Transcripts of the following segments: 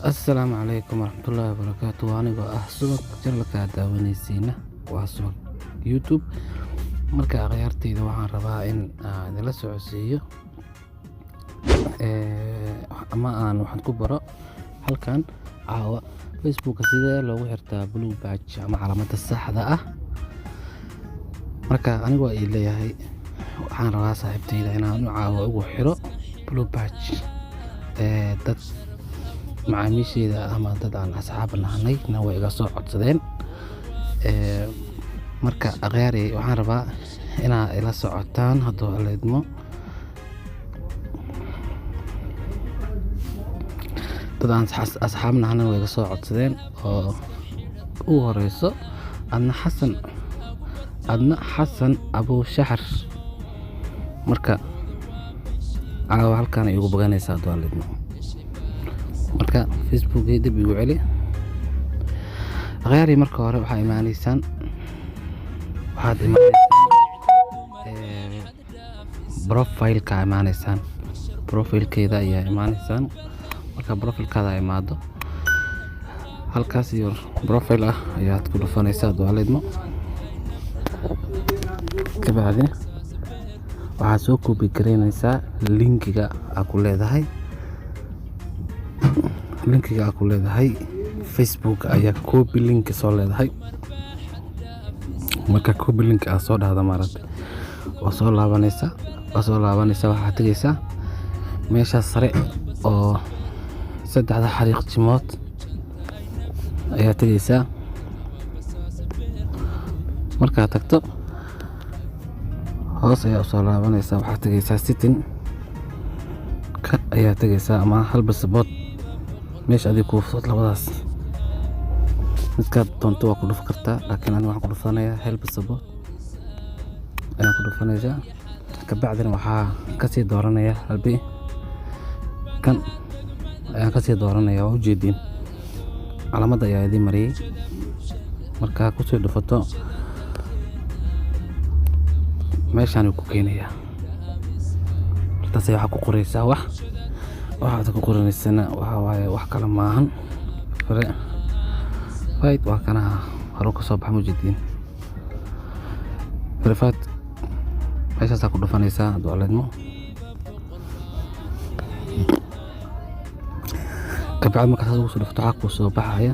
Assalaamu calaykum waraxmatullaahi wabarakaatuh. Anigoo ah subag channelka daawanaysiina waa subag YouTube. Marka akhyaarteyda waxaan rabaa in aan idinla socodsiiyo ama aan waxaan ku baro halkan caawa Facebook sidee loogu xirtaa blue badge ama calaamada saxda ah. Marka anigoo ay leeyahay waxaan rabaa saaxiibteyda inaan caawa ugu xiro blue badge dad macaamiishayda ama dad aan asxaab nahay way iga soo codsadeen. Marka akhyaarey waxaan rabaa inaad ila socotaan hadduu leedmo. dad aan asxaab nahay way iga soo codsadeen oo ugu horeyso adna xasan abu shahar. Marka caawa halkaan ay ugu baganaysaa hadduu leedmo. marka Facebook dib igu celi akhyaarey. marka hore waxaad imaanaysaan profile-ka imaanaysaan profile-keeda ayaa imaanaysaan. marka profile-kaada imaado halkaas iyo profile ah ayaad ku dhufanaysaa hadduu leedmo. kabacdi waxaad soo copy gareynaysaa linkiga aad ku leedahay Facebook ayaa copy link soo leedahay. marka copy link aad soo dhahdo maaragtay oo soo laabanaysa waxaad tagaysaa meesha sare oo saddexda xariiq timood ayaa tagaysaa. markaad tagto hoos ayaa u soo laabanaysaa waxaad tagaysaa setting ka ayaa tagaysaa ama halba support meesha adiga ku fudud labadaas midkaad doonto waa ku dhufan kartaa, laakiin aniga waxaan ku dhufanayaa help support ayaan ku dhufanaysaa. kabacdina waxaa kasii dooranaya halbi kan ayaan kasii dooranaya. waa ujeediin calaamada ayaa idin mariyay. markaa kusii dhufato meeshaan ku keenaya taas waxaa ku qoraysaa waxaad ku qoranaysana waxa waaye wax kale maahan verified. waa kana haro ka soo bax mujeediin verified. meeshaas ku dhufanaysaa hadduu leedmo. kabacdi markaas ugu soo dhufto waxaa ku soo baxaya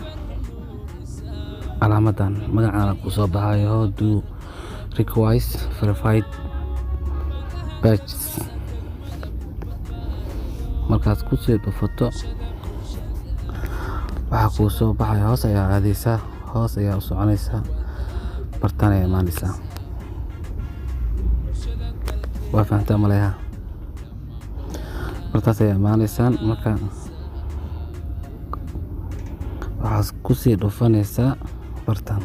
calaamadan magacana ku soo baxayo how do request verified badges. markaas ku soo dhufato waxaa ku soo baxaya hoos ayaa aadaysaa, hoos ayaa u soconaysaa, bartaan ayaa imaanaysaa. waa fahantaa maleeyaha bartaas ayaa imaanaysaan. marka waxaad ku sii dhufanaysaa bartaan.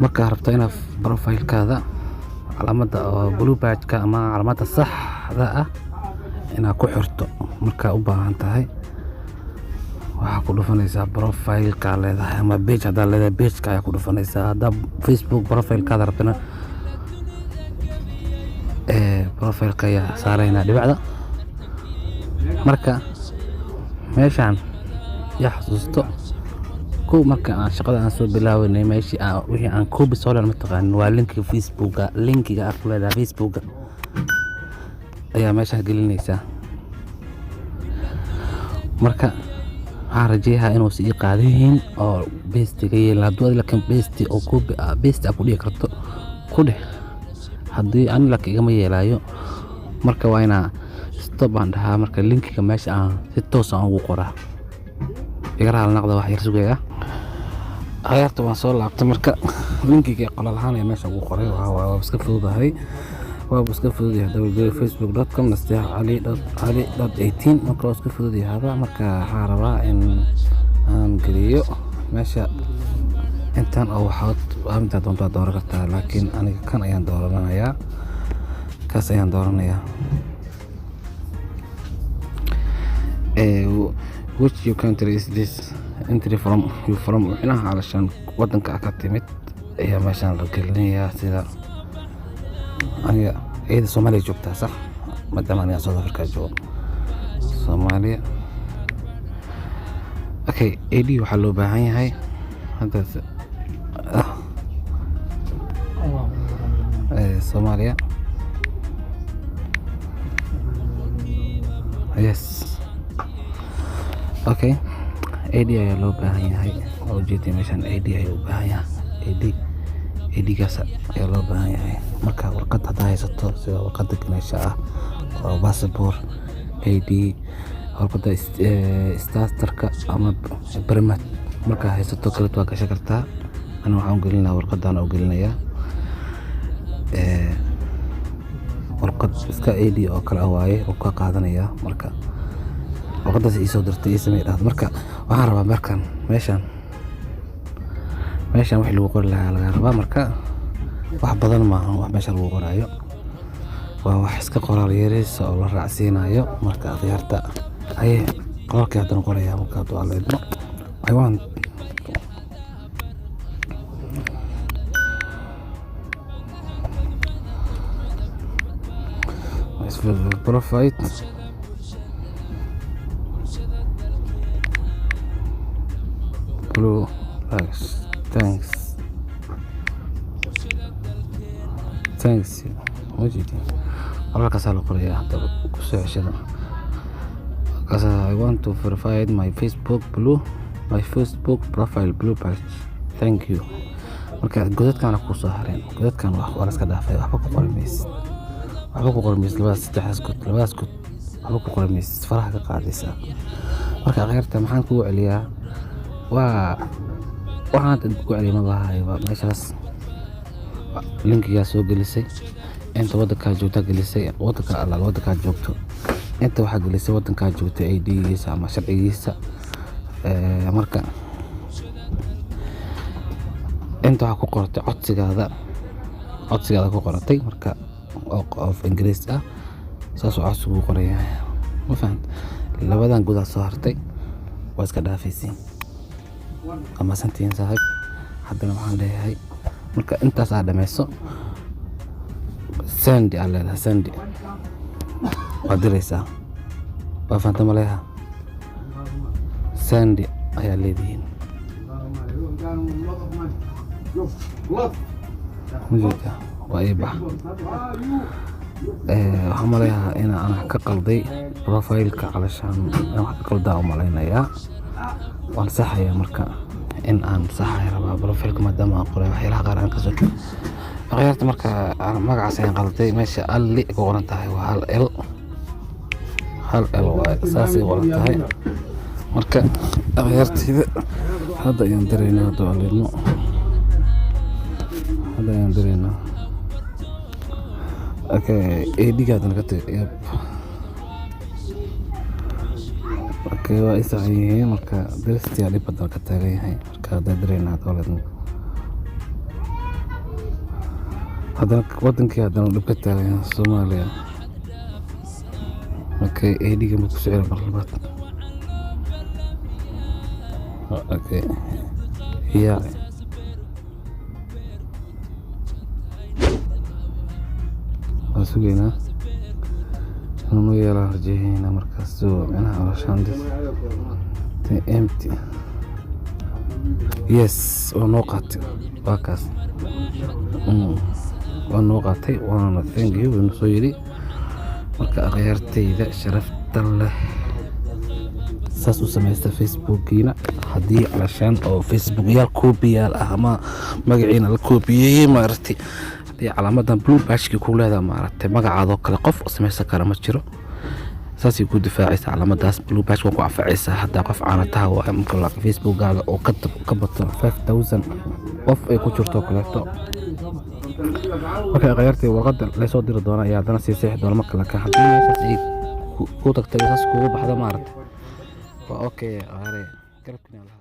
markaa rabto inaad profile-kaada calaamada oo blue badge-ka ama calaamada saxda ah inaad ku xirto markaa u baahan tahay waxaa ku dhufanaysaa profile-ka leedahay ama page haddaad leedahay page-ka ayaa ku dhufanaysaa. haddaa Facebook profile-kaada rabtana profile-ka ayaa saaraynaa dhibicda. marka meeshaan yaa xasuusto marka aan shaqada aan soo bilaawnay wixii aan copy soo leeyahay mataqaan waa linkiga linkiga aad ku leedahay Facebook ayaa meesha gelinaysaa. marka waxaan rajeeyaa inuu sii qaadayn oo paste-ga yeelo. hadduu laakiin paste oo copy paste aad ku dhigi karto ku dheh. haddii aan laakiin igama yeelayo marka waa inaa stop aan dhahaa. marka linkiga meesha aan si toos ah ugu qoraa iga raali noqda wax yar sugaya. akhyaarta waan soo laabtay. marka linkiga qolal ahaan ayaa meesha ugu qoray. waa iska fududahay www.facebook.com/ali.18 marka waa iska fududahay. marka waxaan rabaa in aan geliyo meesha intaan oo waxaad inta doonto dooran kartaa, laakiin aniga kan ayaan dooranayaa. kaas ayaan dooranayaa. which your country is this entry from inaha calashan wadanka ka timid ayaa meeshaan la gelinayaa. sida aniga ciida Soomaaliya joogtaa sax maadaama aniga South Africa joogo Soomaaliya. Okay, ID waxaa loo baahan yahay hadda Soomaaliya. Yes. Okay, ID ayaa loo baahan yahay. oo jeedin meeshan ID ayaa u baahan yahay. ID gaas ayaa loo baahan yahay. Marka warqad hada haysato sida warqada ganesha ah oo passport, ID, warqada starterka ama permit marka haysato kala waa gashan kartaa. Ana waxaan u gelinayaa warqadan u gelinayaa warqad iska ID oo kala waaye oo ka qaadanaya. Marka warqadaas ii soo dirtay ismay dhaad. Marka waxaan rabaa markan meeshan wax lagu qori lahaa laga rabaa. Marka wax badan ma aha wax meesha lagu qoraayo, waa wax iska qoraal yareys oo la raacsiinayo. Marka akhyaarta ay qoraalka hadan qoraya marka waa leedo I want profile blue likes thanks wajidi halka sala qoraya hada ku soo ceshada kasa I want to verify my Facebook profile blue page thank you. Marka godadkan ku soo hareen godadkan wax wala iska dhaafay waxba ku qormaysid labadaas god waxba ku qormaysid faraha ka qaadaysa. Marka qeyrta maxaan ku celiyaa waxaan ku celiyaa ma bahay meeshaas linkiga soo gelisay inta wadanka joogta gelisay wadanka joogto inta waxa gelisay wadanka joogta ID-giisa ama sharcigiisa. Marka inta waxa ku qortay codsigaada ku qortay marka of Ingiriis ah saas oo codsigu qoraya ma fahant labadan gudaha soo hartay waa iska dhaafaysiin ama santiin saaxiib. Haddana waxaan leeyahay marka intaas aad dhamayso send waa diraysaa waa fahanta ma leeyahay send ayaa leedihiin mujida waa ii bax. waxaan maleeyahay in aan ka qalday profile-ka calashaan wax ka qaldaa u maleynayaa waan saxayaa. Marka in aan saxayo rabaa profile-ka maadaama aan qoray waxyaalaha qaar aan ka soo qeyrta. Marka magacaas ayaan qalday meesha alli ku qoran tahay waa hal L waa saas ay qoran tahay. Marka qeyrtida hadda ayaan dareynaa hadda ayaan dareynaa okay ID-gaadana ka tagay okay waa isaacayeen. Marka daristii dhib badan ka taagan yahay. Marka hadda dareynaa dawladna haddana wadankii haddana dhib ka taagan yahay Soomaaliya. Okay ID-ga ma ku socdo mar labaad okay yeah سوينا إنه يلا رجعنا مركز سو منها علشان empty yes ونقط باكس ونقطي وانا thank you ونصيري مركز غيرتي ذا شرفت الله ساس وسميست فيسبوكينا هدي علشان او فيسبوك يا كوبيال اهما مقعين الكوبيي مارتي علامada blue page ku leedahay maaragtay magacaado kala qof sameeysa kara ma jiro saasi ku difaacaysa calaamadaas blue page ku anfacaysa hadaa qof caanataha waa marka la Facebook-gaaga oo ka bato 5000 qof ay ku jirto kaleeto. Marka qeyrtii warqada la soo diri doona ayaa hadana sii saxiix doona marka la ka hadii meeshaas ay ku tagtay saas ku baxda maaragtay waa okay qaare garabkina